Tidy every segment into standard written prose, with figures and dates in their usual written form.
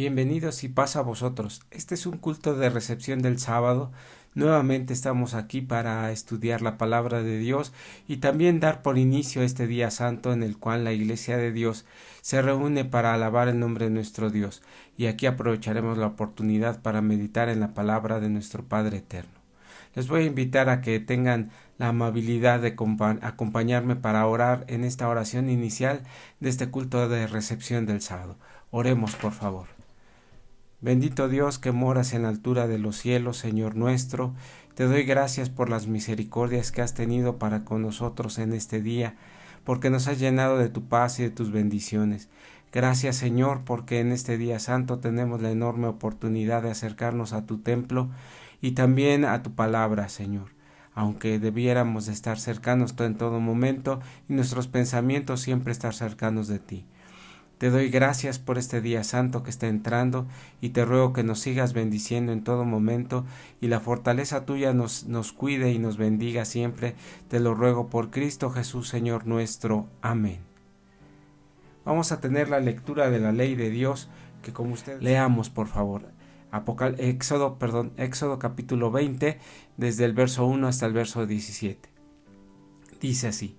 Bienvenidos y paz a vosotros. Este es un culto de recepción del sábado. Nuevamente estamos aquí para estudiar la palabra de Dios y también dar por inicio este día santo en el cual la Iglesia de Dios se reúne para alabar el nombre de nuestro Dios. Y aquí aprovecharemos la oportunidad para meditar en la palabra de nuestro Padre Eterno. Les voy a invitar a que tengan la amabilidad de acompañarme para orar en esta oración inicial de este culto de recepción del sábado. Oremos, por favor. Bendito Dios que moras en la altura de los cielos, Señor nuestro, te doy gracias por las misericordias que has tenido para con nosotros en este día, porque nos has llenado de tu paz y de tus bendiciones. Gracias, Señor, porque en este día santo tenemos la enorme oportunidad de acercarnos a tu templo y también a tu palabra, Señor, aunque debiéramos de estar cercanos en todo momento y nuestros pensamientos siempre estar cercanos de ti. Te doy gracias por este día santo que está entrando y te ruego que nos sigas bendiciendo en todo momento y la fortaleza tuya nos cuide y nos bendiga siempre. Te lo ruego por Cristo Jesús, Señor nuestro. Amén. Vamos a tener la lectura de la ley de Dios que como ustedes leamos por favor. Éxodo capítulo 20 desde el verso 1 hasta el verso 17. Dice así: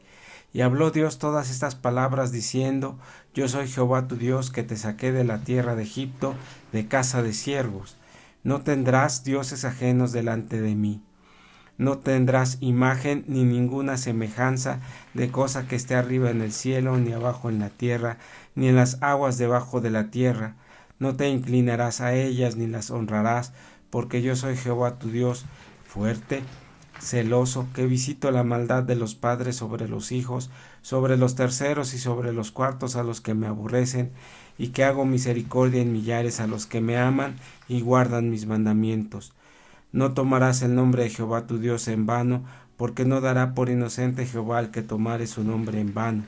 Y habló Dios todas estas palabras diciendo: Yo soy Jehová tu Dios que te saqué de la tierra de Egipto, de casa de siervos. No tendrás dioses ajenos delante de mí. No tendrás imagen ni ninguna semejanza de cosa que esté arriba en el cielo, ni abajo en la tierra, ni en las aguas debajo de la tierra. No te inclinarás a ellas ni las honrarás, porque yo soy Jehová tu Dios, fuerte, celoso, que visito la maldad de los padres sobre los hijos, sobre los terceros y sobre los cuartos a los que me aborrecen, y que hago misericordia en millares a los que me aman y guardan mis mandamientos. No tomarás el nombre de Jehová tu Dios en vano, porque no dará por inocente Jehová al que tomare su nombre en vano.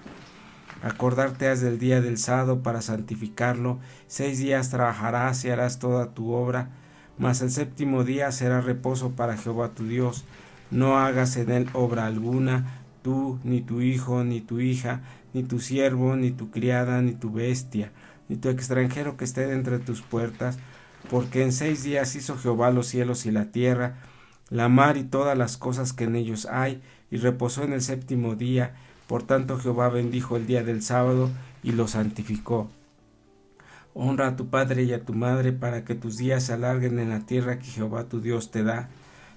Acordarte has del día del sábado para santificarlo. 6 días trabajarás y harás toda tu obra, mas el séptimo día será reposo para Jehová tu Dios. No hagas en él obra alguna, tú, ni tu hijo, ni tu hija, ni tu siervo, ni tu criada, ni tu bestia, ni tu extranjero que esté entre tus puertas, porque en 6 días hizo Jehová los cielos y la tierra, la mar y todas las cosas que en ellos hay, y reposó en el séptimo día. Por tanto Jehová bendijo el día del sábado y lo santificó. Honra a tu padre y a tu madre para que tus días se alarguen en la tierra que Jehová tu Dios te da.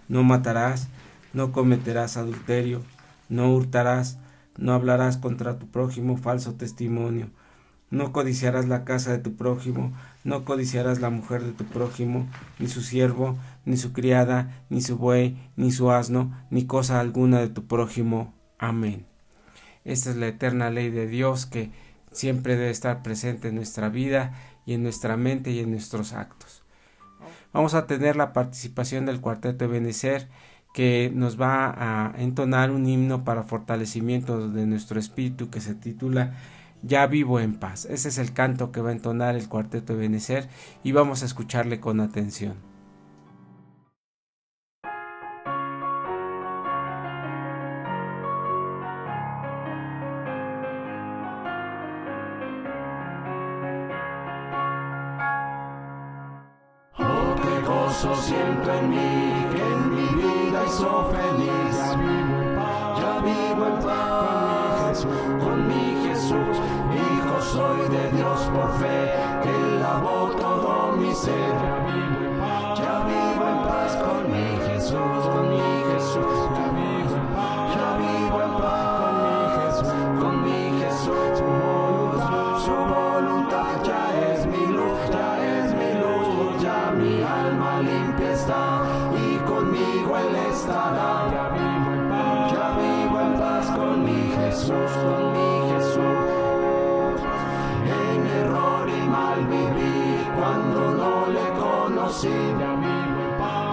No matarás, no cometerás adulterio, no hurtarás, no hablarás contra tu prójimo falso testimonio, no codiciarás la casa de tu prójimo, no codiciarás la mujer de tu prójimo, ni su siervo, ni su criada, ni su buey, ni su asno, ni cosa alguna de tu prójimo. Amén. Esta es la eterna ley de Dios que siempre debe estar presente en nuestra vida y en nuestra mente y en nuestros actos. Vamos a tener la participación del Cuarteto Ebenezer, que nos va a entonar un himno para fortalecimiento de nuestro espíritu que se titula Ya vivo en paz. Ese es el canto que va a entonar el Cuarteto Ebenezer y vamos a escucharle con atención. Siento en mí que en mi vida hizo feliz. Ya vivo en paz con mi Jesús. Hijo soy de Dios por fe. Él lavó todo mi ser. Ya vivo en paz con mi Jesús, con mi Jesús. Ya vivo en paz con mi Jesús. Su voluntad ya es mi luz, ya es mi luz. Ya mi alma limpia está y conmigo Él estará. Ya vivo en paz con mi Jesús, con mi Jesús. En error y mal viví cuando no le conocí.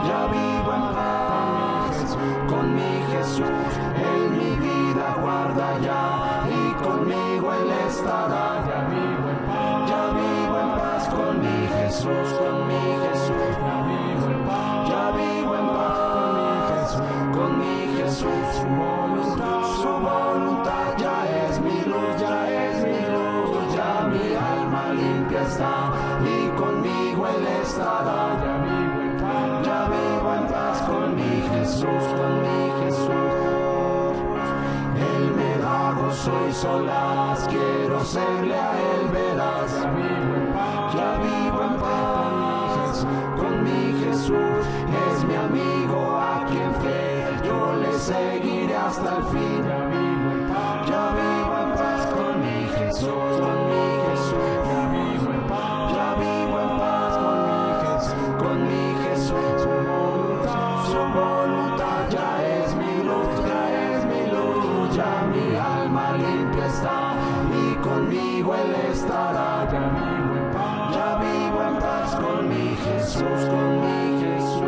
Ya vivo en paz con mi Jesús. En mi vida guarda ya y conmigo Él estará. Ya vivo en paz con mi Jesús, con mi Jesús. Ya vivo en paz con mi Jesús. Su voluntad ya es mi luz, ya es mi luz. Ya mi alma limpia está y conmigo soy solaz, quiero serle a Él veraz. Ya vivo en paz con mi Jesús, es mi amigo a quien fiel yo le seguiré hasta el fin. Ya vivo en paz con mi Jesús, con mi Jesús. Ya vivo en paz con mi Jesús. Su voluntad ya es mi luz, ya es mi luz. Ya mi alma limpia está y conmigo Él estará. Ya vivo en paz con mi Jesús, con mi Jesús.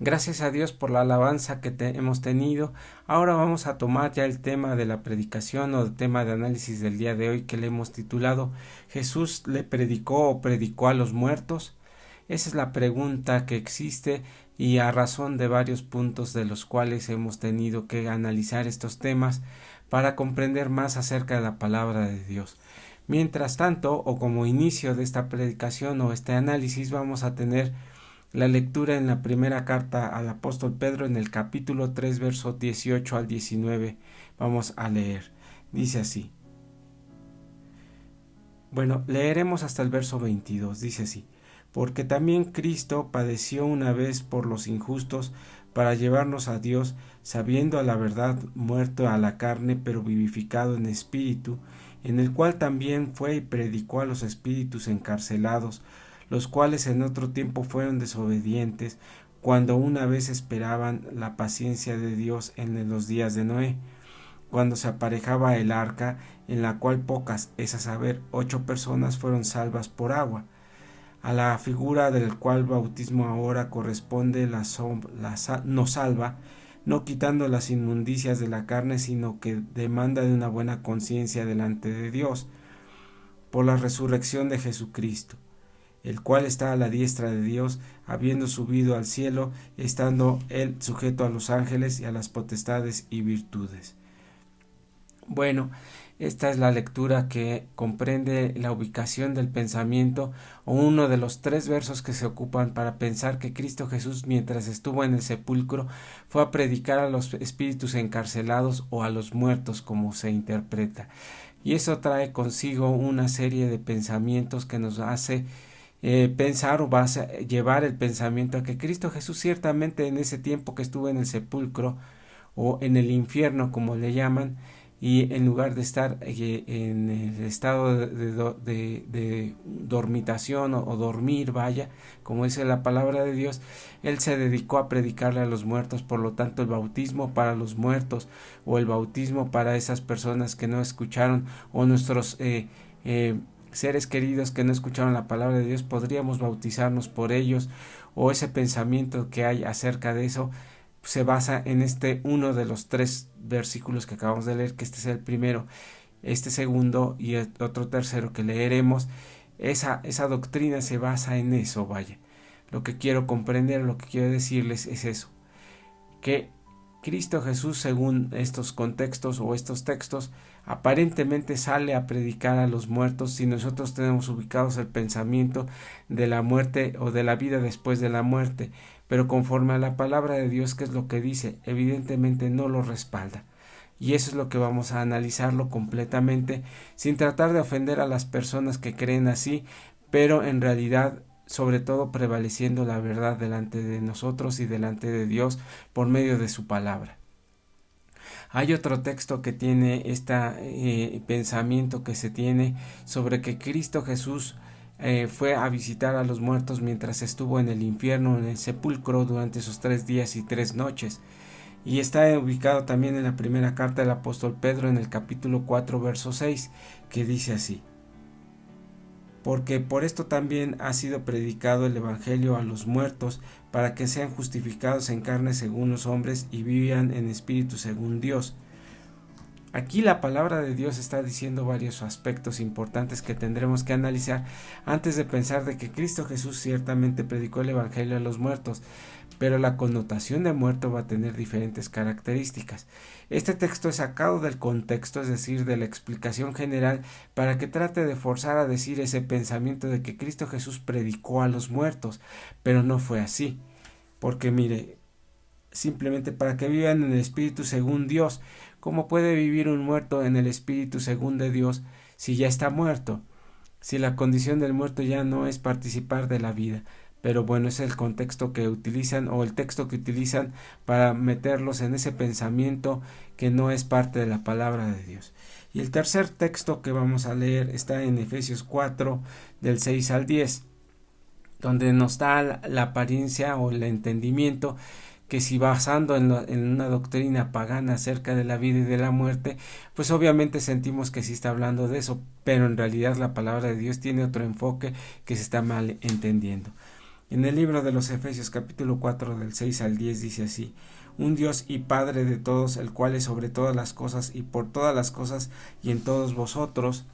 Gracias a Dios por la alabanza que hemos tenido. Ahora vamos a tomar ya el tema de la predicación o el tema de análisis del día de hoy, que le hemos titulado ¿Jesús le predicó o predicó a los muertos? Esa es la pregunta que existe, y a razón de varios puntos de los cuales hemos tenido que analizar estos temas para comprender más acerca de la palabra de Dios. Mientras tanto, o como inicio de esta predicación o este análisis, vamos a tener la lectura en la primera carta al apóstol Pedro, en el capítulo 3, versos 18 al 19. Vamos a leer. Dice así. Bueno, leeremos hasta el verso 22. Dice así. Porque también Cristo padeció una vez por los injustos, para llevarnos a Dios, sabiendo a la verdad, muerto a la carne, pero vivificado en espíritu, en el cual también fue y predicó a los espíritus encarcelados, los cuales en otro tiempo fueron desobedientes, cuando una vez esperaban la paciencia de Dios en los días de Noé, cuando se aparejaba el arca, en la cual pocas, es a saber, 8 personas fueron salvas por agua, a la figura del cual bautismo ahora corresponde nos salva, no quitando las inmundicias de la carne, sino que demanda de una buena conciencia delante de Dios, por la resurrección de Jesucristo, el cual está a la diestra de Dios, habiendo subido al cielo, estando él sujeto a los ángeles y a las potestades y virtudes. Bueno, esta es la lectura que comprende la ubicación del pensamiento, o uno de los 3 versos que se ocupan para pensar que Cristo Jesús, mientras estuvo en el sepulcro, fue a predicar a los espíritus encarcelados o a los muertos, como se interpreta. Y eso trae consigo una serie de pensamientos que nos hace pensar, o va a llevar el pensamiento a que Cristo Jesús ciertamente en ese tiempo que estuvo en el sepulcro o en el infierno, como le llaman, y en lugar de estar en el estado de dormitación o dormir, vaya, como dice la palabra de Dios, Él se dedicó a predicarle a los muertos. Por lo tanto, el bautismo para los muertos, o el bautismo para esas personas que no escucharon, o nuestros seres queridos que no escucharon la palabra de Dios, podríamos bautizarnos por ellos, o ese pensamiento que hay acerca de eso se basa en uno de los 3 versículos que acabamos de leer, que este es el primero, este segundo y el otro tercero que leeremos. Esa doctrina se basa en eso, vaya. Lo que quiero comprender, lo que quiero decirles es eso, que Cristo Jesús, según estos contextos o estos textos, aparentemente sale a predicar a los muertos si nosotros tenemos ubicados el pensamiento de la muerte o de la vida después de la muerte, pero conforme a la palabra de Dios, ¿qué es lo que dice? Evidentemente no lo respalda. Y eso es lo que vamos a analizarlo completamente, sin tratar de ofender a las personas que creen así, pero en realidad sobre todo prevaleciendo la verdad delante de nosotros y delante de Dios por medio de su palabra. Hay otro texto que tiene este pensamiento que se tiene sobre que Cristo Jesús fue a visitar a los muertos mientras estuvo en el infierno, en el sepulcro, durante esos 3 días y 3 noches. Y está ubicado también en la primera carta del apóstol Pedro, en el capítulo 4, verso 6, que dice así: porque por esto también ha sido predicado el evangelio a los muertos, para que sean justificados en carne según los hombres y vivan en espíritu según Dios. Aquí la palabra de Dios está diciendo varios aspectos importantes que tendremos que analizar antes de pensar de que Cristo Jesús ciertamente predicó el evangelio a los muertos, pero la connotación de muerto va a tener diferentes características. Este texto es sacado del contexto, es decir, de la explicación general, para que trate de forzar a decir ese pensamiento de que Cristo Jesús predicó a los muertos, pero no fue así, porque mire, simplemente para que vivan en el espíritu según Dios. ¿Cómo puede vivir un muerto en el espíritu según de Dios si ya está muerto? Si la condición del muerto ya no es participar de la vida. Pero bueno, es el contexto que utilizan o el texto que utilizan para meterlos en ese pensamiento que no es parte de la palabra de Dios. Y el tercer texto que vamos a leer está en Efesios 4 del 6 al 10, donde nos da la apariencia o el entendimiento que si basando en una doctrina pagana acerca de la vida y de la muerte, pues obviamente sentimos que sí está hablando de eso, pero en realidad la palabra de Dios tiene otro enfoque que se está mal entendiendo. En el libro de los Efesios capítulo 4 del 6 al 10 dice así: un Dios y Padre de todos, el cual es sobre todas las cosas y por todas las cosas y en todos vosotros.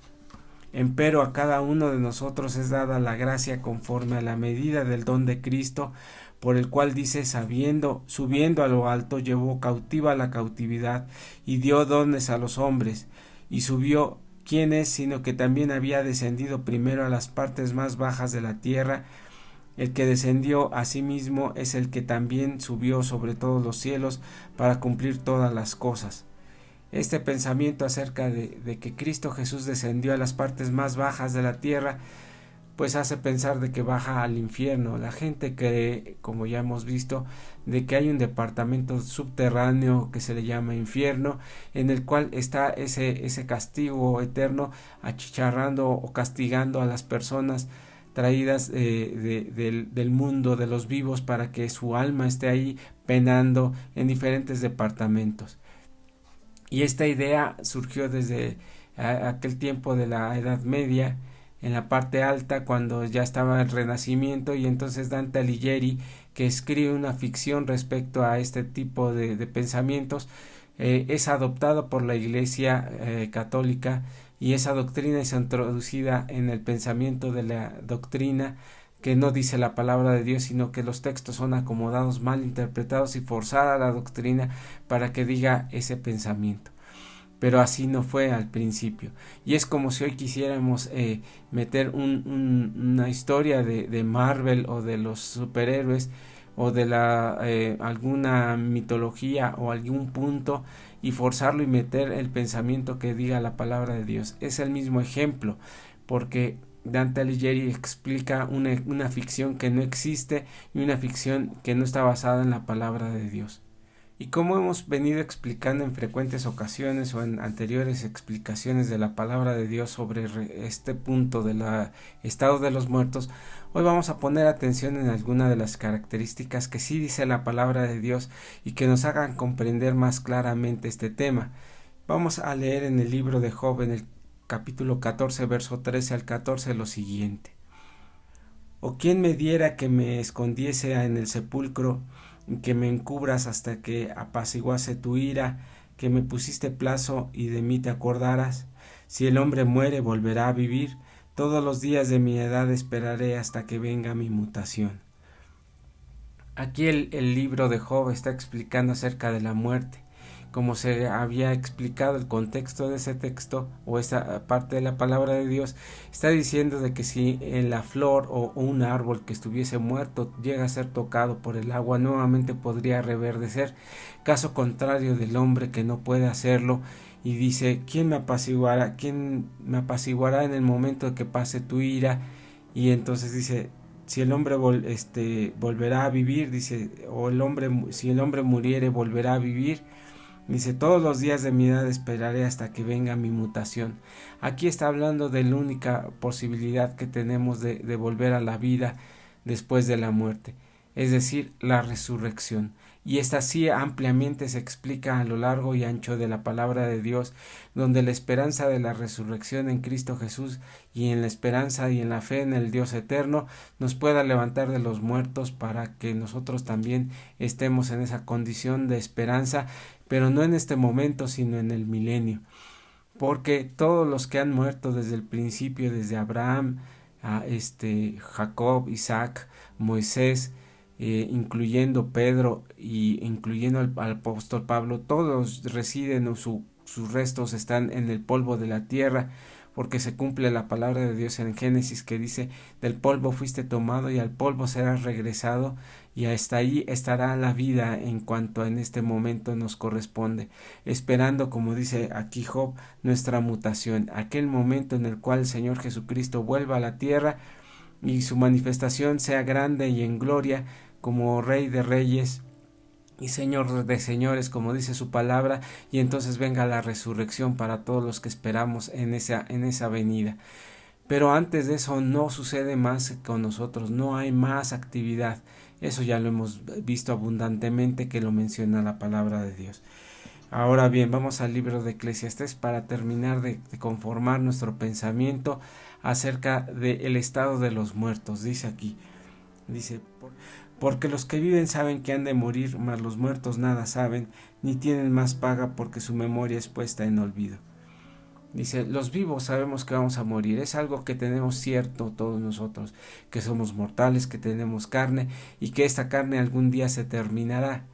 Empero a cada uno de nosotros es dada la gracia conforme a la medida del don de Cristo, por el cual dice, subiendo a lo alto, llevó cautiva la cautividad y dio dones a los hombres, y subió, ¿quién es? Sino que también había descendido primero a las partes más bajas de la tierra. El que descendió a sí mismo es el que también subió sobre todos los cielos para cumplir todas las cosas. Este pensamiento acerca de que Cristo Jesús descendió a las partes más bajas de la tierra, pues hace pensar de que baja al infierno. La gente cree, como ya hemos visto, de que hay un departamento subterráneo que se le llama infierno, en el cual está ese castigo eterno, achicharrando o castigando a las personas traídas del mundo de los vivos, para que su alma esté ahí penando en diferentes departamentos. Y esta idea surgió desde aquel tiempo de la Edad Media, en la parte alta, cuando ya estaba el Renacimiento, y entonces Dante Alighieri, que escribe una ficción respecto a este tipo de pensamientos, es adoptado por la Iglesia católica, y esa doctrina es introducida en el pensamiento de la doctrina que no dice la palabra de Dios, sino que los textos son acomodados, mal interpretados y forzada la doctrina para que diga ese pensamiento. Pero así no fue al principio, y es como si hoy quisiéramos meter una historia de Marvel o de los superhéroes o de alguna mitología o algún punto, y forzarlo y meter el pensamiento que diga la palabra de Dios. Es el mismo ejemplo, porque Dante Alighieri explica una ficción que no existe y una ficción que no está basada en la palabra de Dios. Y como hemos venido explicando en frecuentes ocasiones o en anteriores explicaciones de la palabra de Dios sobre este punto del estado de los muertos, hoy vamos a poner atención en alguna de las características que sí dice la palabra de Dios y que nos hagan comprender más claramente este tema. Vamos a leer en el libro de Job, en el capítulo 14, verso 13 al 14, lo siguiente: ¿O quién me diera que me escondiese en el sepulcro, que me encubras hasta que apaciguase tu ira, que me pusiste plazo y de mí te acordaras? Si el hombre muere, volverá a vivir, todos los días de mi edad esperaré hasta que venga mi mutación. Aquí el libro de Job está explicando acerca de la muerte. Como se había explicado, el contexto de ese texto o esa parte de la palabra de Dios está diciendo de que si en la flor o un árbol que estuviese muerto llega a ser tocado por el agua, nuevamente podría reverdecer. Caso contrario del hombre, que no puede hacerlo, y dice: ¿quién me apaciguará? ¿Quién me apaciguará en el momento de que pase tu ira? Y entonces dice: si el hombre volverá a vivir, dice, si el hombre muriere, volverá a vivir. Dice: todos los días de mi edad esperaré hasta que venga mi mutación. Aquí está hablando de la única posibilidad que tenemos de volver a la vida después de la muerte, es decir, la resurrección. Y esta sí ampliamente se explica a lo largo y ancho de la palabra de Dios, donde la esperanza de la resurrección en Cristo Jesús y en la esperanza y en la fe en el Dios eterno nos pueda levantar de los muertos, para que nosotros también estemos en esa condición de esperanza, pero no en este momento, sino en el milenio. Porque todos los que han muerto desde el principio, desde Abraham, Jacob, Isaac, Moisés, incluyendo Pedro y incluyendo al apóstol Pablo, todos residen o sus restos están en el polvo de la tierra, porque se cumple la palabra de Dios en Génesis que dice: del polvo fuiste tomado y al polvo serás regresado, y hasta ahí estará la vida en cuanto en este momento nos corresponde, esperando, como dice aquí Job, nuestra mutación, aquel momento en el cual el Señor Jesucristo vuelva a la tierra y su manifestación sea grande y en gloria como Rey de Reyes y Señor de señores, como dice su palabra, y entonces venga la resurrección para todos los que esperamos en esa venida. Pero antes de eso no sucede más con nosotros, no hay más actividad. Eso ya lo hemos visto abundantemente, que lo menciona la palabra de Dios. Ahora bien, vamos al libro de Eclesiastés para terminar de conformar nuestro pensamiento acerca del estado de los muertos. Dice aquí, dice: porque los que viven saben que han de morir, mas los muertos nada saben, ni tienen más paga, porque su memoria es puesta en olvido. Dice: los vivos sabemos que vamos a morir, es algo que tenemos cierto todos nosotros, que somos mortales, que tenemos carne, y que esta carne algún día se terminará,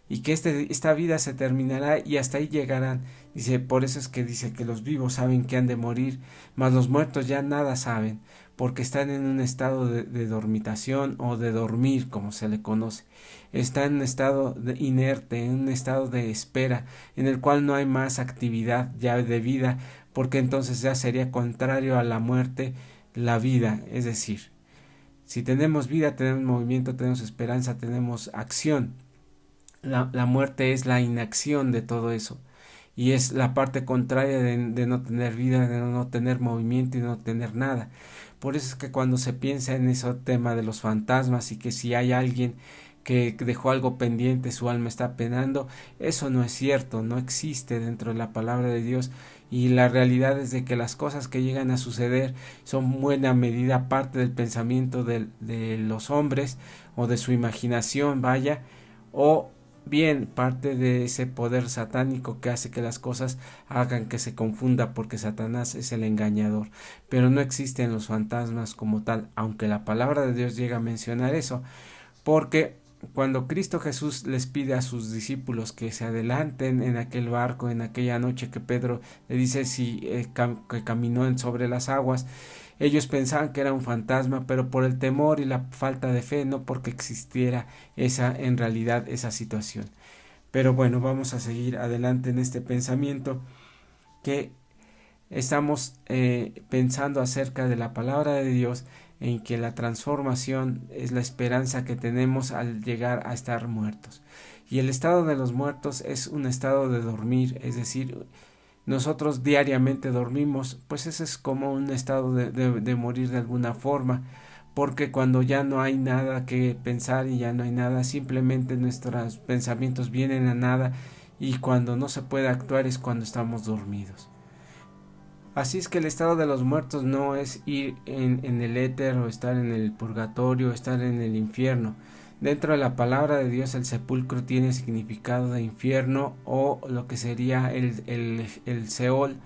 y que esta vida se terminará y hasta ahí llegarán. Dice: por eso es que dice que los vivos saben que han de morir, mas los muertos ya nada saben, porque están en un estado de dormitación o de dormir, como se le conoce. Está en un estado inerte, en un estado de espera, en el cual no hay más actividad ya de vida, porque entonces ya sería contrario a la muerte la vida. Es decir, si tenemos vida, tenemos movimiento, tenemos esperanza, tenemos acción. La muerte es la inacción de todo eso, y es la parte contraria de no tener vida, de no tener movimiento y no tener nada. Por eso es que cuando se piensa en ese tema de los fantasmas y que si hay alguien que dejó algo pendiente, su alma está penando, eso no es cierto, no existe dentro de la palabra de Dios, y la realidad es de que las cosas que llegan a suceder son buena medida parte del pensamiento de los hombres o de su imaginación, vaya, o bien parte de ese poder satánico que hace que las cosas hagan que se confunda, porque Satanás es el engañador. Pero no existen los fantasmas como tal, aunque la palabra de Dios llega a mencionar eso, porque cuando Cristo Jesús les pide a sus discípulos que se adelanten en aquel barco, en aquella noche que Pedro le dice que caminó sobre las aguas, ellos pensaban que era un fantasma, pero por el temor y la falta de fe, no porque existiera en realidad esa situación. Pero bueno, vamos a seguir adelante en este pensamiento que estamos pensando acerca de la palabra de Dios, en que la transformación es la esperanza que tenemos al llegar a estar muertos. Y el estado de los muertos es un estado de dormir, es decir, nosotros diariamente dormimos, pues ese es como un estado de morir de alguna forma, porque cuando ya no hay nada que pensar y ya no hay nada, simplemente nuestros pensamientos vienen a nada, y cuando no se puede actuar es cuando estamos dormidos. Así es que el estado de los muertos no es ir en el éter o estar en el purgatorio o estar en el infierno. Dentro de la palabra de Dios el sepulcro tiene significado de infierno, o lo que sería el Seol,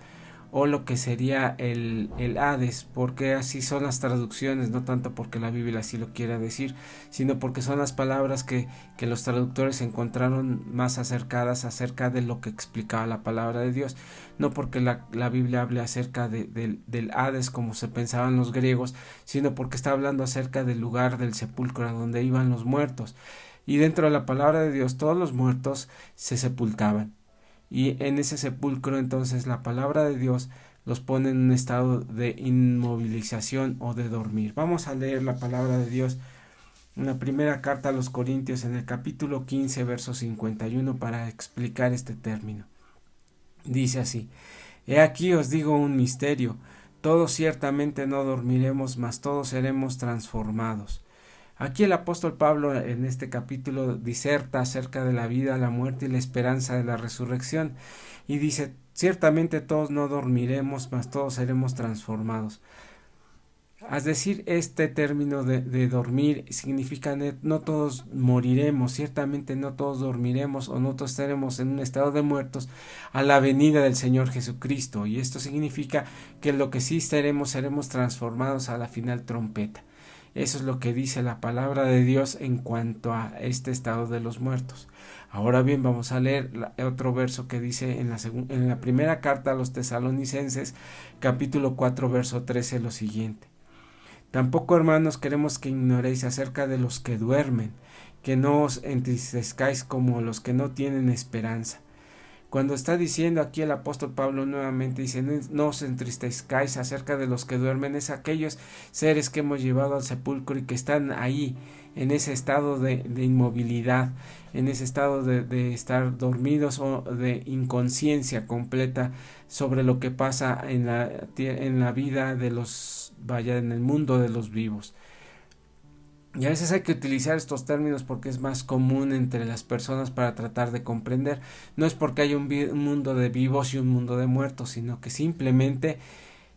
o lo que sería el Hades, porque así son las traducciones, no tanto porque la Biblia así lo quiera decir, sino porque son las palabras que los traductores encontraron más acercadas acerca de lo que explicaba la palabra de Dios, no porque la Biblia hable acerca del Hades como se pensaban los griegos, sino porque está hablando acerca del lugar del sepulcro a donde iban los muertos, y dentro de la palabra de Dios todos los muertos se sepultaban. Y en ese sepulcro entonces la palabra de Dios los pone en un estado de inmovilización o de dormir. Vamos a leer la palabra de Dios en la primera carta a los Corintios, en el capítulo 15, verso 51, para explicar este término. Dice así: he aquí os digo un misterio, todos ciertamente no dormiremos, mas todos seremos transformados. Aquí el apóstol Pablo en este capítulo diserta acerca de la vida, la muerte y la esperanza de la resurrección, y dice: ciertamente todos no dormiremos, mas todos seremos transformados. Es decir, este término de dormir significa no todos moriremos, ciertamente no todos dormiremos o no todos estaremos en un estado de muertos a la venida del Señor Jesucristo, y esto significa que lo que sí seremos transformados a la final trompeta. Eso es lo que dice la palabra de Dios en cuanto a este estado de los muertos. Ahora bien, vamos a leer otro verso que dice en la primera carta a los Tesalonicenses, capítulo 4, verso 13, lo siguiente: tampoco, hermanos, queremos que ignoréis acerca de los que duermen, que no os entristezcáis como los que no tienen esperanza. Cuando está diciendo aquí el apóstol Pablo nuevamente, dice, no os entristezcáis acerca de los que duermen, es aquellos seres que hemos llevado al sepulcro y que están ahí, en ese estado de inmovilidad, en ese estado de estar dormidos o de inconsciencia completa sobre lo que pasa en la vida de los, en el mundo de los vivos. Y a veces hay que utilizar estos términos porque es más común entre las personas para tratar de comprender. No es porque hay un mundo de vivos y un mundo de muertos, sino que simplemente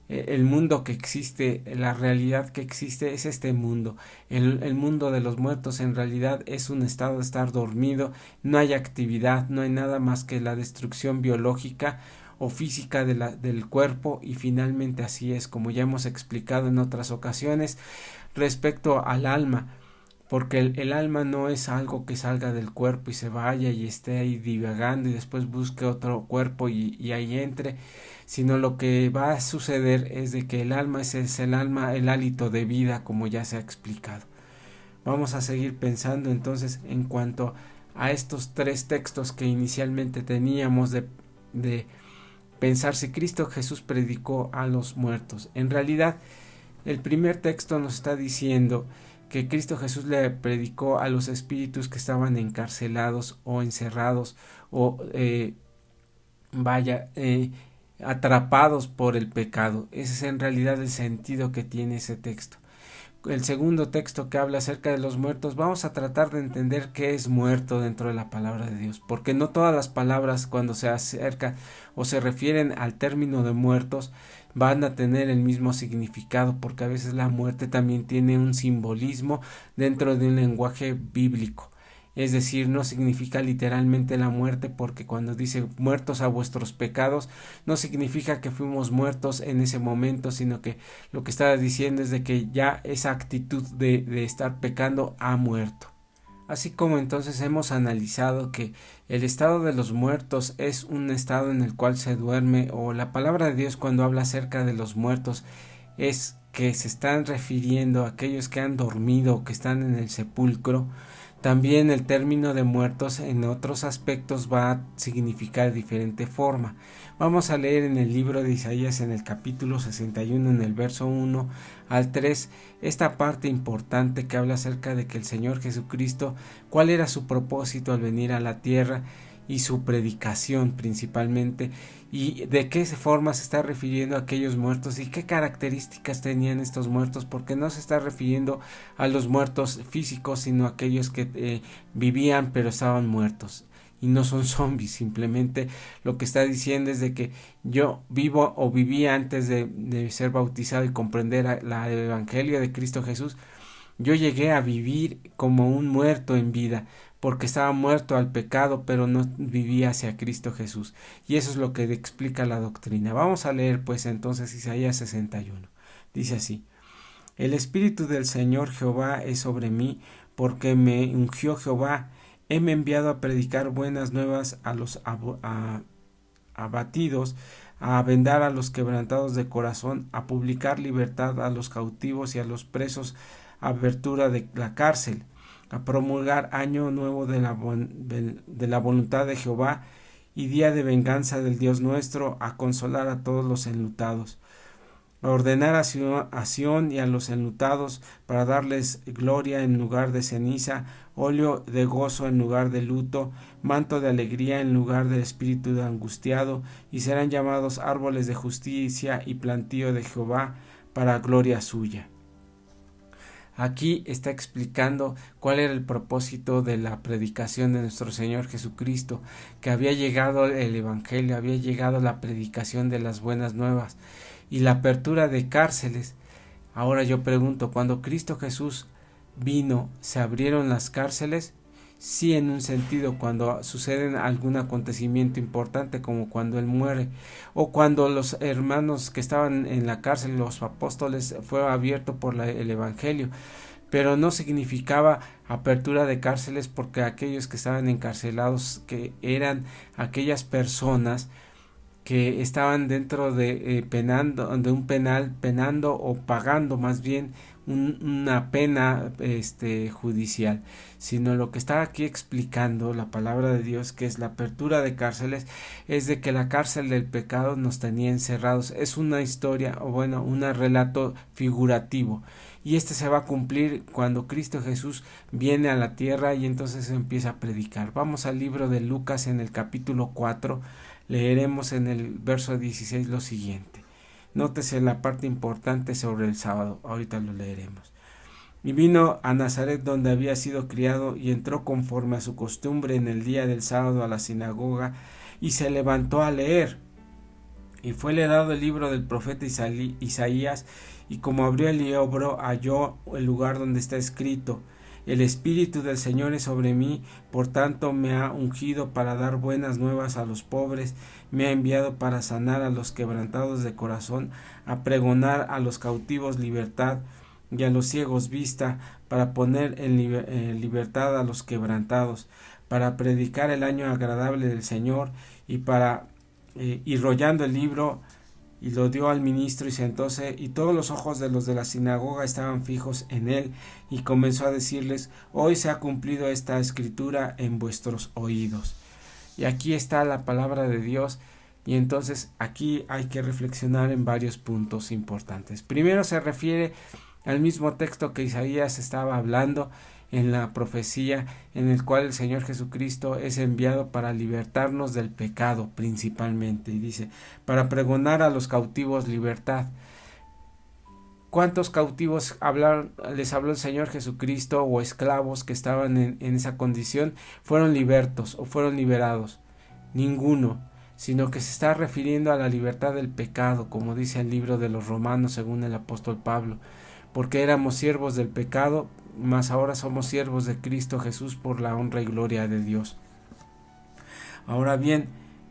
el mundo que existe, la realidad que existe es este mundo. El mundo de los muertos en realidad es un estado de estar dormido, no hay actividad, no hay nada más que la destrucción biológica o física del cuerpo, y finalmente así es, como ya hemos explicado en otras ocasiones, respecto al alma, porque el alma no es algo que salga del cuerpo y se vaya y esté ahí divagando y después busque otro cuerpo y ahí entre, sino lo que va a suceder es de que el alma es el alma, el hálito de vida, como ya se ha explicado. Vamos a seguir pensando entonces en cuanto a estos tres textos que inicialmente teníamos de pensar si Cristo Jesús predicó a los muertos. En realidad, el primer texto nos está diciendo que Cristo Jesús le predicó a los espíritus que estaban encarcelados o encerrados o atrapados por el pecado. Ese es en realidad el sentido que tiene ese texto. El segundo texto que habla acerca de los muertos, vamos a tratar de entender qué es muerto dentro de la palabra de Dios, porque no todas las palabras cuando se acercan o se refieren al término de muertos van a tener el mismo significado, porque a veces la muerte también tiene un simbolismo dentro de un lenguaje bíblico. Es decir, no significa literalmente la muerte, porque cuando dice muertos a vuestros pecados, no significa que fuimos muertos en ese momento, sino que lo que está diciendo es de que ya esa actitud de estar pecando ha muerto. Así como entonces hemos analizado que el estado de los muertos es un estado en el cual se duerme, o la palabra de Dios cuando habla acerca de los muertos es que se están refiriendo a aquellos que han dormido o que están en el sepulcro. También el término de muertos en otros aspectos va a significar de diferente forma. Vamos a leer en el libro de Isaías en el capítulo 61 en el verso 1 al 3 esta parte importante que habla acerca de que el Señor Jesucristo, cuál era su propósito al venir a la tierra y su predicación principalmente, y de qué forma se está refiriendo a aquellos muertos y qué características tenían estos muertos, porque no se está refiriendo a los muertos físicos, sino a aquellos que vivían pero estaban muertos y no son zombies. Simplemente lo que está diciendo es de que yo vivo o viví antes de ser bautizado y comprender el evangelio de Cristo Jesús. Yo llegué a vivir como un muerto en vida, porque estaba muerto al pecado, pero no vivía hacia Cristo Jesús. Y eso es lo que explica la doctrina. Vamos a leer pues entonces Isaías 61. Dice así: el Espíritu del Señor Jehová es sobre mí, porque me ungió Jehová. Heme enviado a predicar buenas nuevas a los abatidos, a vendar a los quebrantados de corazón, a publicar libertad a los cautivos y a los presos, abertura de la cárcel, a promulgar año nuevo de la voluntad de Jehová y día de venganza del Dios nuestro, a consolar a todos los enlutados, a ordenar a Sión y a los enlutados, para darles gloria en lugar de ceniza, óleo de gozo en lugar de luto, manto de alegría en lugar del espíritu de angustiado, y serán llamados árboles de justicia y plantío de Jehová, para gloria suya. Aquí está explicando cuál era el propósito de la predicación de nuestro Señor Jesucristo, que había llegado el Evangelio, había llegado la predicación de las buenas nuevas y la apertura de cárceles. Ahora yo pregunto, ¿cuando Cristo Jesús vino, se abrieron las cárceles? Sí, en un sentido, cuando sucede algún acontecimiento importante, como cuando Él muere, o cuando los hermanos que estaban en la cárcel, los apóstoles, fue abierto por el Evangelio. pero no significaba apertura de cárceles, porque aquellos que estaban encarcelados, que eran aquellas personas que estaban dentro de de un penal, penando o pagando más bien una pena judicial, sino lo que está aquí explicando la palabra de Dios, que es la apertura de cárceles, es de que la cárcel del pecado nos tenía encerrados. Es una historia, o bueno, un relato figurativo, y se va a cumplir cuando Cristo Jesús viene a la tierra y entonces empieza a predicar. Vamos al libro de Lucas en el capítulo 4, leeremos en el verso 16 lo siguiente. Nótese la parte importante sobre el sábado, ahorita lo leeremos. Y vino a Nazaret, donde había sido criado, y entró conforme a su costumbre en el día del sábado a la sinagoga, y se levantó a leer. Y fuele dado el libro del profeta Isaías, y como abrió el libro, halló el lugar donde está escrito: El Espíritu del Señor es sobre mí, por tanto me ha ungido para dar buenas nuevas a los pobres, me ha enviado para sanar a los quebrantados de corazón, a pregonar a los cautivos libertad y a los ciegos vista, para poner en libertad a los quebrantados, para predicar el año agradable del Señor. Y rollando el libro, y lo dio al ministro, y sentóse, y todos los ojos de los de la sinagoga estaban fijos en él, y comenzó a decirles: Hoy se ha cumplido esta escritura en vuestros oídos. Y aquí está la palabra de Dios, y entonces aquí hay que reflexionar en varios puntos importantes. Primero, se refiere al mismo texto que Isaías estaba hablando en la profecía, en el cual el Señor Jesucristo es enviado para libertarnos del pecado principalmente, y dice: para pregonar a los cautivos libertad. ¿Cuántos cautivos les habló el Señor Jesucristo, o esclavos que estaban en esa condición, fueron libertos o fueron liberados? Ninguno, sino que se está refiriendo a la libertad del pecado, como dice el libro de los Romanos según el apóstol Pablo, porque éramos siervos del pecado, mas ahora somos siervos de Cristo Jesús por la honra y gloria de Dios. Ahora bien,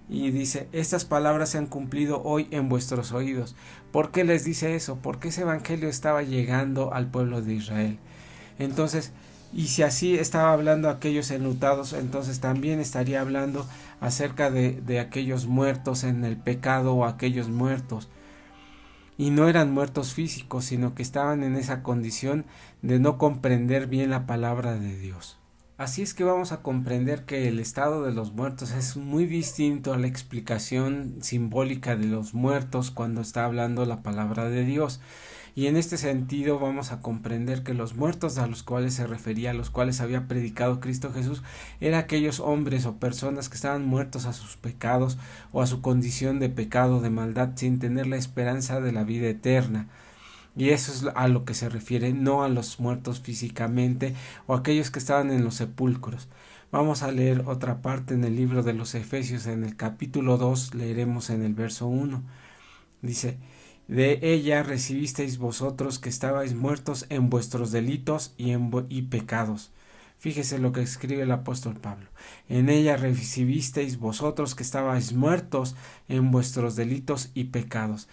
y dice: estas palabras se han cumplido hoy en vuestros oídos. ¿Por qué les dice eso? Porque ese evangelio estaba llegando al pueblo de Israel. Entonces, y si así estaba hablando a aquellos enlutados, entonces también estaría hablando acerca de aquellos muertos en el pecado, o aquellos muertos. Y no eran muertos físicos, sino que estaban en esa condición de no comprender bien la palabra de Dios. Así es que vamos a comprender que el estado de los muertos es muy distinto a la explicación simbólica de los muertos cuando está hablando la palabra de Dios. Y en este sentido vamos a comprender que los muertos a los cuales se refería, a los cuales había predicado Cristo Jesús, eran aquellos hombres o personas que estaban muertos a sus pecados o a su condición de pecado, de maldad, sin tener la esperanza de la vida eterna. Y eso es a lo que se refiere, no a los muertos físicamente o aquellos que estaban en los sepulcros. Vamos a leer otra parte en el libro de los Efesios, en el capítulo 2, leeremos en el verso 1. Dice: de ella recibisteis vosotros que estabais muertos en vuestros delitos y pecados. Fíjese lo que escribe el apóstol Pablo: en ella recibisteis vosotros que estabais muertos en vuestros delitos y pecados.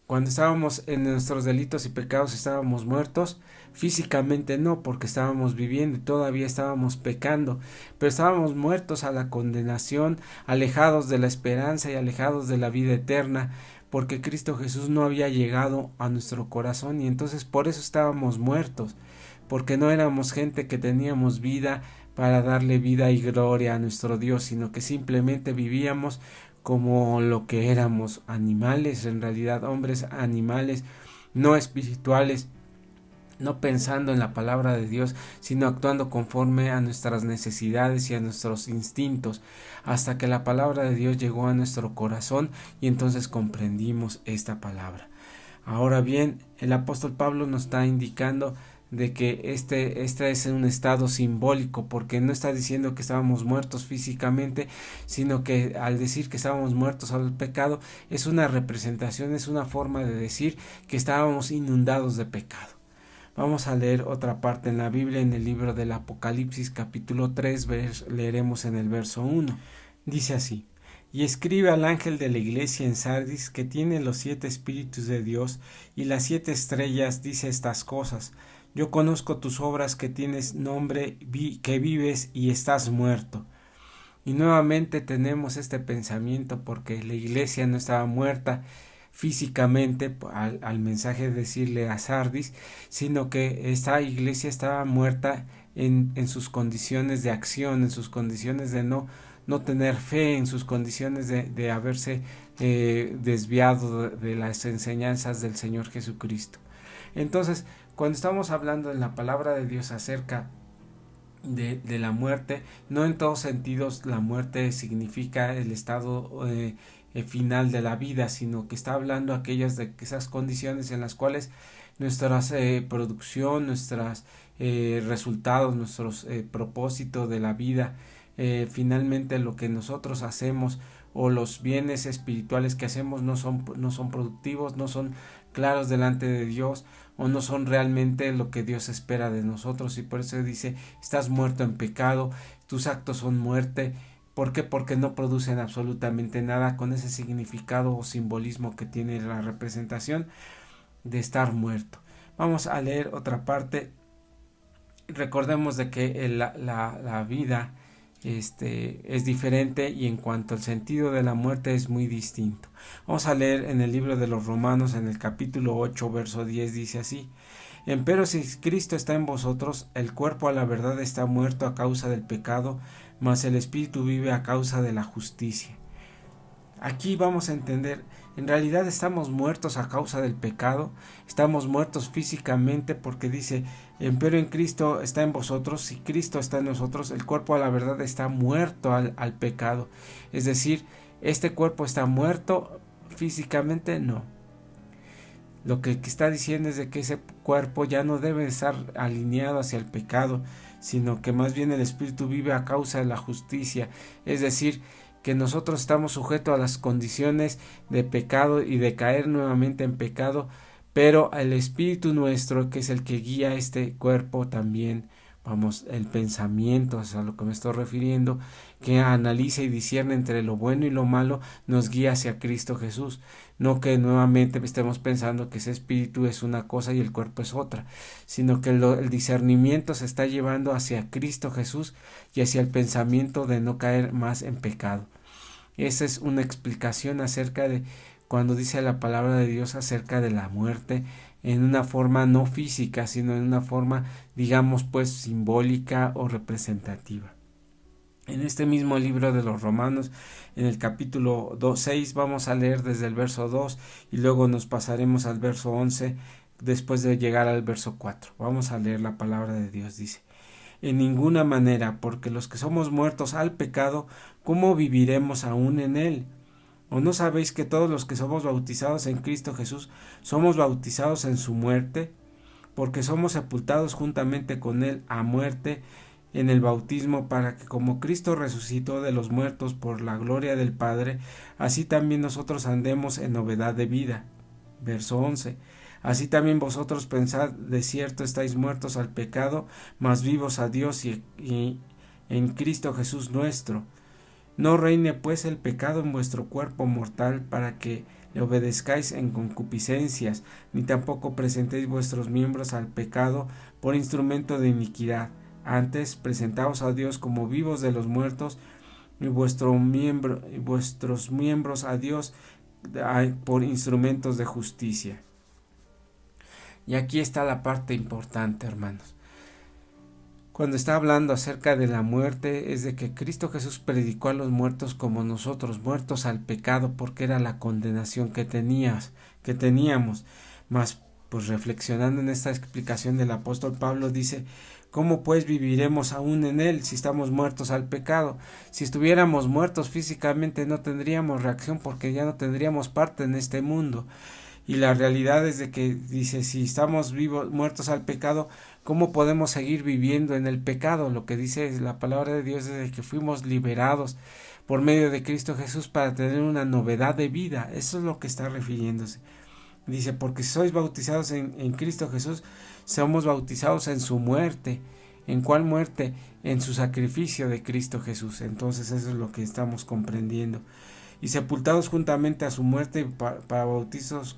Cuando estábamos en nuestros delitos y pecados estábamos muertos, físicamente no, porque estábamos viviendo y todavía estábamos pecando, pero estábamos muertos a la condenación, alejados de la esperanza y alejados de la vida eterna, porque Cristo Jesús no había llegado a nuestro corazón, y entonces por eso estábamos muertos, porque no éramos gente que teníamos vida para darle vida y gloria a nuestro Dios, sino que simplemente vivíamos como lo que éramos, animales, en realidad hombres animales, no espirituales, no pensando en la palabra de Dios, sino actuando conforme a nuestras necesidades y a nuestros instintos, hasta que la palabra de Dios llegó a nuestro corazón y entonces comprendimos esta palabra. Ahora bien, el apóstol Pablo nos está indicando de que este es un estado simbólico, porque no está diciendo que estábamos muertos físicamente, sino que al decir que estábamos muertos al pecado es una representación, es una forma de decir que estábamos inundados de pecado. Vamos a leer otra parte en la Biblia, en el libro del Apocalipsis capítulo 3, leeremos en el verso 1. Dice así: y escribe al ángel de la iglesia en Sardis, que tiene los 7 espíritus de Dios y las 7 estrellas, dice estas cosas: Yo conozco tus obras, que tienes nombre, que vives y estás muerto. Y nuevamente tenemos este pensamiento, porque la iglesia no estaba muerta físicamente al mensaje de decirle a Sardis, sino que esta iglesia estaba muerta en sus condiciones de acción, en sus condiciones de no tener fe, en sus condiciones de haberse desviado de las enseñanzas del Señor Jesucristo. Entonces, cuando estamos hablando en la palabra de Dios acerca de la muerte, no en todos sentidos la muerte significa el estado final de la vida, sino que está hablando de esas condiciones en las cuales nuestra producción, nuestros resultados, nuestros propósitos de la vida, finalmente lo que nosotros hacemos o los bienes espirituales que hacemos no son productivos, no son claros delante de Dios, o no son realmente lo que Dios espera de nosotros. Y por eso dice: estás muerto en pecado, tus actos son muerte. ¿Por qué? Porque no producen absolutamente nada, con ese significado o simbolismo que tiene la representación de estar muerto. Vamos a leer otra parte. Recordemos de que la vida es diferente, y en cuanto al sentido de la muerte es muy distinto. Vamos a leer en el libro de los Romanos, en el capítulo 8, verso 10, dice así: Empero si Cristo está en vosotros, el cuerpo a la verdad está muerto a causa del pecado, mas el espíritu vive a causa de la justicia. Aquí vamos a entender, en realidad estamos muertos a causa del pecado, estamos muertos físicamente, porque dice: empero en Cristo está en vosotros. Si Cristo está en nosotros, el cuerpo a la verdad está muerto al pecado. Es decir, este cuerpo está muerto físicamente, no. Lo que está diciendo es de que ese cuerpo ya no debe estar alineado hacia el pecado, sino que más bien el espíritu vive a causa de la justicia. Es decir, que nosotros estamos sujetos a las condiciones de pecado y de caer nuevamente en pecado, pero el espíritu nuestro, que es el que guía este cuerpo también, el pensamiento, es a lo que me estoy refiriendo, que analiza y discierne entre lo bueno y lo malo, nos guía hacia Cristo Jesús. No que nuevamente estemos pensando que ese espíritu es una cosa y el cuerpo es otra, sino que el discernimiento se está llevando hacia Cristo Jesús y hacia el pensamiento de no caer más en pecado. Esa es una explicación acerca de cuando dice la palabra de Dios acerca de la muerte, en una forma no física, sino en una forma, digamos pues, simbólica o representativa. En este mismo libro de los Romanos, en el capítulo 6, vamos a leer desde el verso 2 y luego nos pasaremos al verso 11 después de llegar al verso 4. Vamos a leer la palabra de Dios. Dice: en ninguna manera, porque los que somos muertos al pecado, ¿cómo viviremos aún en él? ¿O no sabéis que todos los que somos bautizados en Cristo Jesús somos bautizados en su muerte? Porque somos sepultados juntamente con él a muerte en el bautismo, para que como Cristo resucitó de los muertos por la gloria del Padre, así también nosotros andemos en novedad de vida. Verso 11. Así también vosotros pensad, de cierto estáis muertos al pecado, mas vivos a Dios y en Cristo Jesús nuestro. No reine pues el pecado en vuestro cuerpo mortal, para que le obedezcáis en concupiscencias, ni tampoco presentéis vuestros miembros al pecado por instrumento de iniquidad. Antes, presentaos a Dios como vivos de los muertos, y vuestros miembros a Dios por instrumentos de justicia. Y aquí está la parte importante, hermanos. Cuando está hablando acerca de la muerte, es de que Cristo Jesús predicó a los muertos como nosotros, muertos al pecado, porque era la condenación que teníamos. Mas, pues reflexionando en esta explicación del apóstol Pablo, dice: ¿cómo pues viviremos aún en él si estamos muertos al pecado? Si estuviéramos muertos físicamente no tendríamos reacción, porque ya no tendríamos parte en este mundo. Y la realidad es de que dice: si estamos muertos al pecado, ¿cómo podemos seguir viviendo en el pecado? Lo que dice la palabra de Dios es de que fuimos liberados por medio de Cristo Jesús para tener una novedad de vida. Eso es lo que está refiriéndose. Dice: porque si sois bautizados en Cristo Jesús, somos bautizados en su muerte. ¿En cuál muerte? En su sacrificio de Cristo Jesús. Entonces eso es lo que estamos comprendiendo. Y sepultados juntamente a su muerte para bautismos,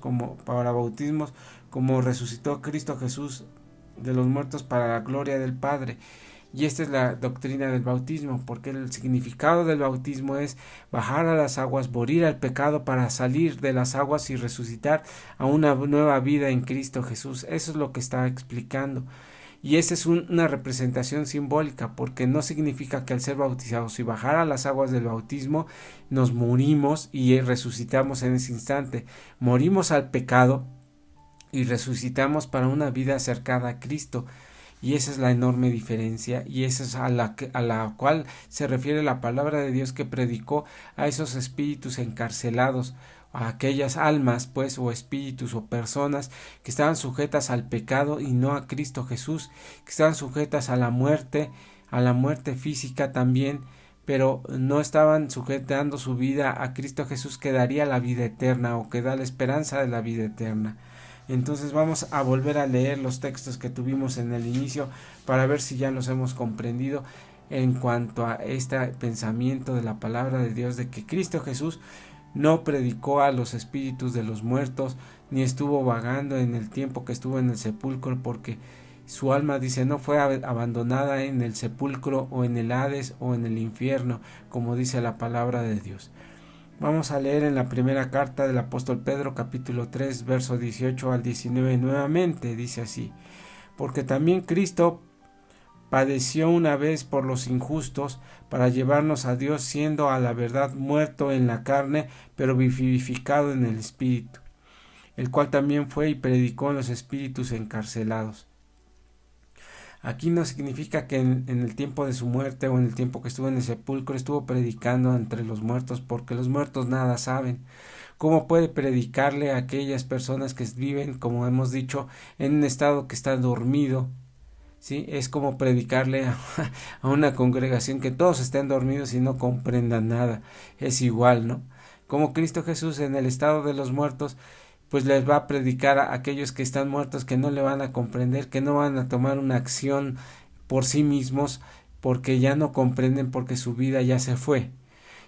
como resucitó Cristo Jesús los muertos para la gloria del Padre. Y esta es la doctrina del bautismo, porque el significado del bautismo es bajar a las aguas, morir al pecado para salir de las aguas y resucitar a una nueva vida en Cristo Jesús. Eso es lo que está explicando. Y esa es una representación simbólica, porque no significa que al ser bautizados y bajar a las aguas del bautismo nos morimos y resucitamos en ese instante. Morimos al pecado y resucitamos para una vida acercada a Cristo. Y esa es la enorme diferencia, y esa es a la cual se refiere la palabra de Dios que predicó a esos espíritus encarcelados, a aquellas almas pues, o espíritus o personas que estaban sujetas al pecado y no a Cristo Jesús, que estaban sujetas a la muerte física también, pero no estaban sujetando su vida a Cristo Jesús, que daría la vida eterna o que da la esperanza de la vida eterna. Entonces vamos a volver a leer los textos que tuvimos en el inicio para ver si ya los hemos comprendido en cuanto a este pensamiento de la palabra de Dios, de que Cristo Jesús no predicó a los espíritus de los muertos, ni estuvo vagando en el tiempo que estuvo en el sepulcro, porque su alma, dice, no fue abandonada en el sepulcro o en el Hades o en el infierno, como dice la palabra de Dios. Vamos a leer en la primera carta del apóstol Pedro, capítulo 3, verso 18 al 19 nuevamente. Dice así: porque también Cristo padeció una vez por los injustos, para llevarnos a Dios, siendo a la verdad muerto en la carne, pero vivificado en el Espíritu, el cual también fue y predicó en los espíritus encarcelados. Aquí no significa que en el tiempo de su muerte o en el tiempo que estuvo en el sepulcro estuvo predicando entre los muertos, porque los muertos nada saben. ¿Cómo puede predicarle a aquellas personas que viven, como hemos dicho, en un estado que está dormido? ¿Sí? Es como predicarle a una congregación que todos estén dormidos y no comprendan nada. Es igual, ¿no? Como Cristo Jesús en el estado de los muertos, pues les va a predicar a aquellos que están muertos, que no le van a comprender, que no van a tomar una acción por sí mismos, porque ya no comprenden, porque su vida ya se fue.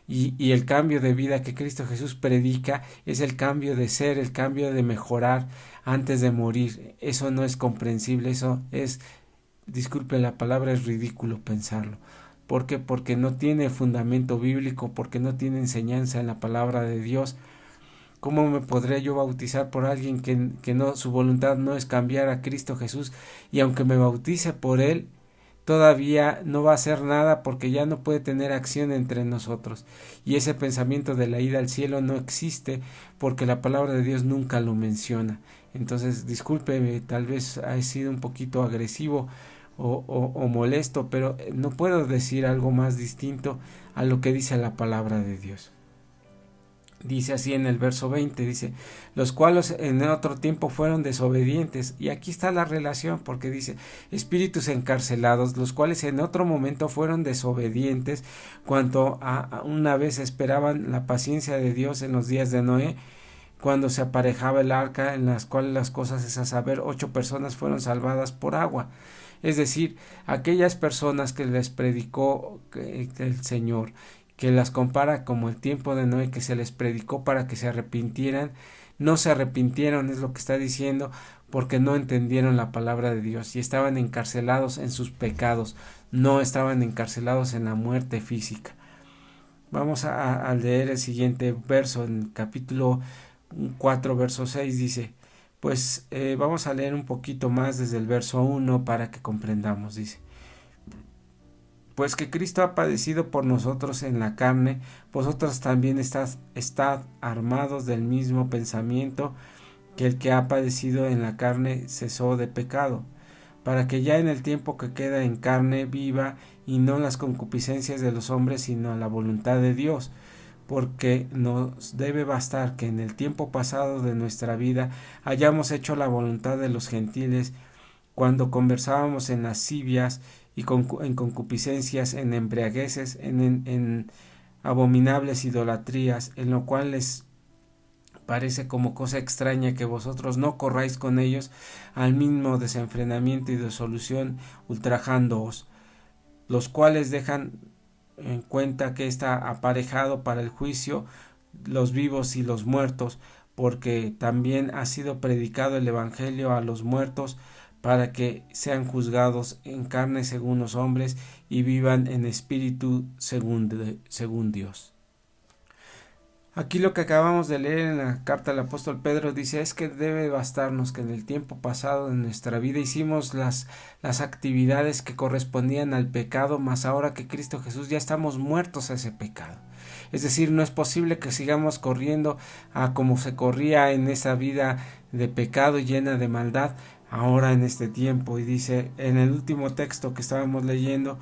Y el cambio de vida que Cristo Jesús predica es el cambio de ser, el cambio de mejorar antes de morir. Eso no es comprensible, eso es, disculpe la palabra, es ridículo pensarlo. ¿Por qué? Porque no tiene fundamento bíblico, porque no tiene enseñanza en la palabra de Dios. ¿Cómo me podré yo bautizar por alguien que no, su voluntad no es cambiar a Cristo Jesús? Y aunque me bautice por él, todavía no va a hacer nada, porque ya no puede tener acción entre nosotros. Y ese pensamiento de la ida al cielo no existe, porque la palabra de Dios nunca lo menciona. Entonces, discúlpeme, tal vez he sido un poquito agresivo o molesto, pero no puedo decir algo más distinto a lo que dice la palabra de Dios. Dice así en el verso 20, dice, los cuales en otro tiempo fueron desobedientes. Y aquí está la relación, porque dice, espíritus encarcelados, los cuales en otro momento fueron desobedientes, cuanto a una vez esperaban la paciencia de Dios en los días de Noé, cuando se aparejaba el arca, en las cuales las cosas es a saber, 8 personas fueron salvadas por agua. Es decir, aquellas personas que les predicó el Señor, que las compara como el tiempo de Noé, que se les predicó para que se arrepintieran, no se arrepintieron, es lo que está diciendo, porque no entendieron la palabra de Dios y estaban encarcelados en sus pecados, no estaban encarcelados en la muerte física. Vamos a leer el siguiente verso, en capítulo 4, verso 6, dice, pues vamos a leer un poquito más desde el verso 1 para que comprendamos, dice, pues que Cristo ha padecido por nosotros en la carne, vosotros también estad armados del mismo pensamiento, que el que ha padecido en la carne cesó de pecado, para que ya en el tiempo que queda en carne viva, y no en las concupiscencias de los hombres, sino en la voluntad de Dios, porque nos debe bastar que en el tiempo pasado de nuestra vida hayamos hecho la voluntad de los gentiles, cuando conversábamos en lascivias y en concupiscencias, en embriagueces, en abominables idolatrías, en lo cual les parece como cosa extraña que vosotros no corráis con ellos al mismo desenfrenamiento y disolución, ultrajándoos, los cuales dejan en cuenta que está aparejado para el juicio los vivos y los muertos, porque también ha sido predicado el evangelio a los muertos, para que sean juzgados en carne según los hombres y vivan en espíritu según Dios. Aquí lo que acabamos de leer en la carta del apóstol Pedro dice es que debe bastarnos que en el tiempo pasado de nuestra vida hicimos las actividades que correspondían al pecado, mas ahora que Cristo Jesús ya estamos muertos a ese pecado. Es decir, no es posible que sigamos corriendo a como se corría en esa vida de pecado llena de maldad ahora en este tiempo. Y dice en el último texto que estábamos leyendo,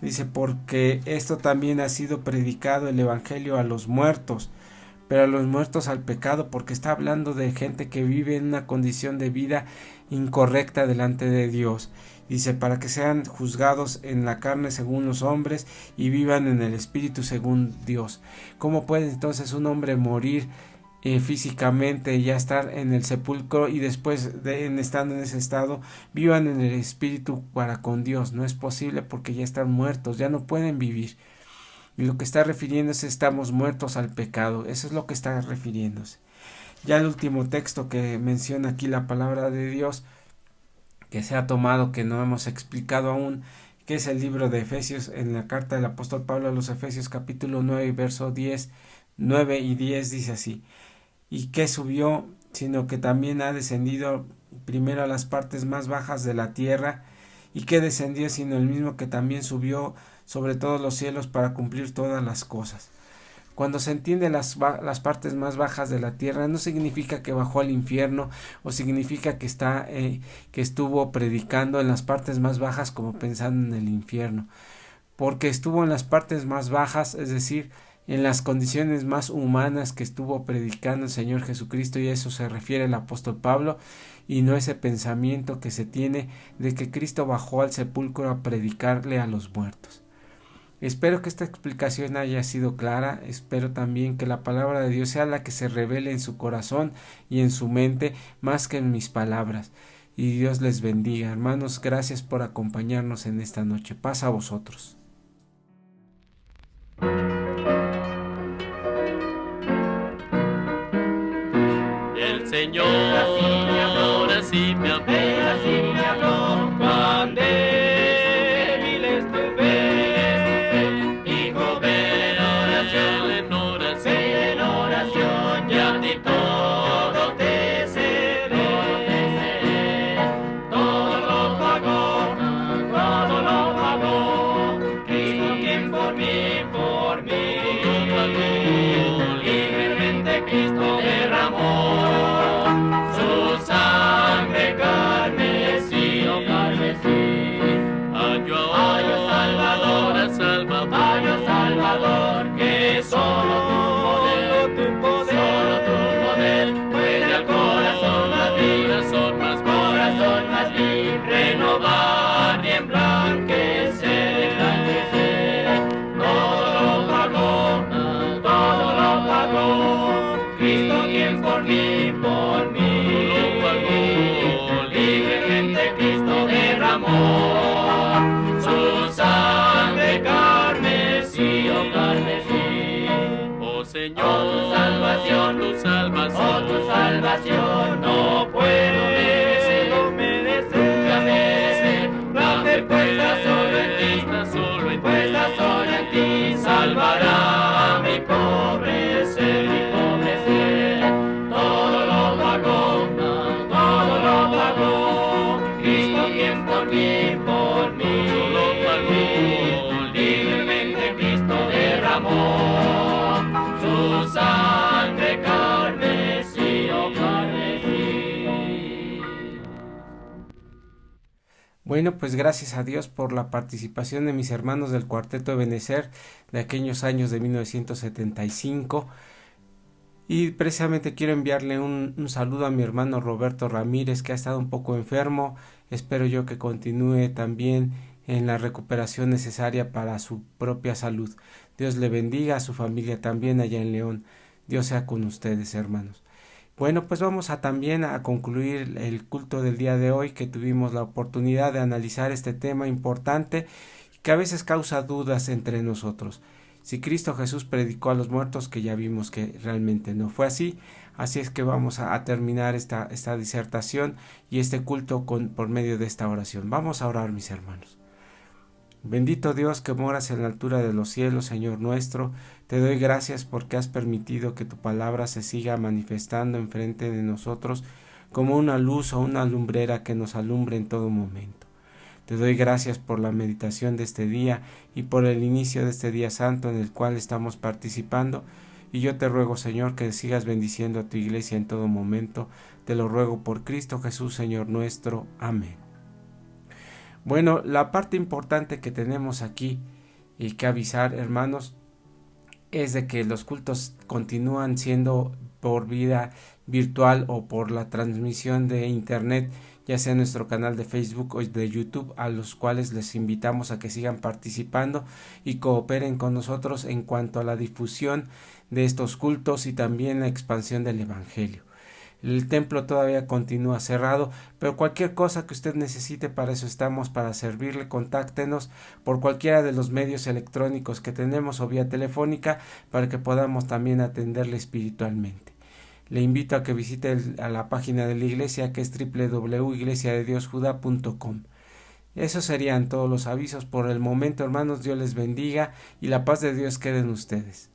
dice, porque esto también ha sido predicado el evangelio a los muertos, pero a los muertos al pecado, porque está hablando de gente que vive en una condición de vida incorrecta delante de Dios. Dice, para que sean juzgados en la carne según los hombres y vivan en el espíritu según Dios. ¿Cómo puede entonces un hombre morir físicamente y ya estar en el sepulcro y después estando en ese estado vivan en el espíritu para con Dios? No es posible porque ya están muertos, ya no pueden vivir. Y lo que está refiriéndose, estamos muertos al pecado, eso es lo que está refiriéndose. Ya el último texto que menciona aquí la palabra de Dios, que se ha tomado, que no hemos explicado aún, que es el libro de Efesios, en la carta del apóstol Pablo a los Efesios capítulo 9 verso 9 y 10 dice así: y que subió, sino que también ha descendido primero a las partes más bajas de la tierra, y que descendió, sino el mismo que también subió sobre todos los cielos para cumplir todas las cosas. Cuando se entiende las partes más bajas de la tierra, no significa que bajó al infierno o significa que estuvo predicando en las partes más bajas como pensando en el infierno, porque estuvo en las partes más bajas, es decir, en las condiciones más humanas que estuvo predicando el Señor Jesucristo, y a eso se refiere el apóstol Pablo, y no ese pensamiento que se tiene de que Cristo bajó al sepulcro a predicarle a los muertos. Espero que esta explicación haya sido clara, espero también que la palabra de Dios sea la que se revele en su corazón y en su mente más que en mis palabras, y Dios les bendiga. Hermanos, gracias por acompañarnos en esta noche. Paz a vosotros. El Señor así me habló, cuán débil estuve, dijo ven en oración, y a ti todo te cederé. Todo lo pagó, Cristo quien por mí, libremente Cristo derramó su sangre carmesí, Halló Salvador, que solo tu poder puede al corazón más libre, renovar y emblanquecer. Todo lo pagó, Cristo quien por mí, libremente Cristo derramó su sangre carmesí, oh Señor, tu salvación, no puedo merecer, la fe puesta solo en ti, salvará mi pobre ser. Todo lo pagó, Cristo quien por mí, libremente Cristo derramó su sangre carmesí. Bueno, pues gracias a Dios por la participación de mis hermanos del Cuarteto Ebenezer de aquellos años de 1975. Y precisamente quiero enviarle un saludo a mi hermano Roberto Ramírez, que ha estado un poco enfermo. Espero yo que continúe también en la recuperación necesaria para su propia salud. Dios le bendiga, a su familia también allá en León. Dios sea con ustedes, hermanos. Bueno, pues vamos también a concluir el culto del día de hoy, que tuvimos la oportunidad de analizar este tema importante que a veces causa dudas entre nosotros. Si Cristo Jesús predicó a los muertos, que ya vimos que realmente no fue así. Así es que vamos a terminar esta disertación y este culto por medio de esta oración. Vamos a orar, mis hermanos. Bendito Dios que moras en la altura de los cielos, Señor nuestro, te doy gracias porque has permitido que tu palabra se siga manifestando enfrente de nosotros como una luz o una lumbrera que nos alumbre en todo momento. Te doy gracias por la meditación de este día y por el inicio de este día santo en el cual estamos participando, y yo te ruego, Señor, que sigas bendiciendo a tu iglesia en todo momento. Te lo ruego por Cristo Jesús, Señor nuestro. Amén. Bueno, la parte importante que tenemos aquí y que avisar, hermanos, es de que los cultos continúan siendo por vida virtual o por la transmisión de internet, ya sea en nuestro canal de Facebook o de YouTube, a los cuales les invitamos a que sigan participando y cooperen con nosotros en cuanto a la difusión de estos cultos y también la expansión del Evangelio. El templo todavía continúa cerrado, pero cualquier cosa que usted necesite, para eso estamos, para servirle. Contáctenos por cualquiera de los medios electrónicos que tenemos o vía telefónica para que podamos también atenderle espiritualmente. Le invito a que visite a la página de la iglesia, que es www.iglesiadediosjuda.com. Esos serían todos los avisos por el momento, hermanos. Dios les bendiga y la paz de Dios quede en ustedes.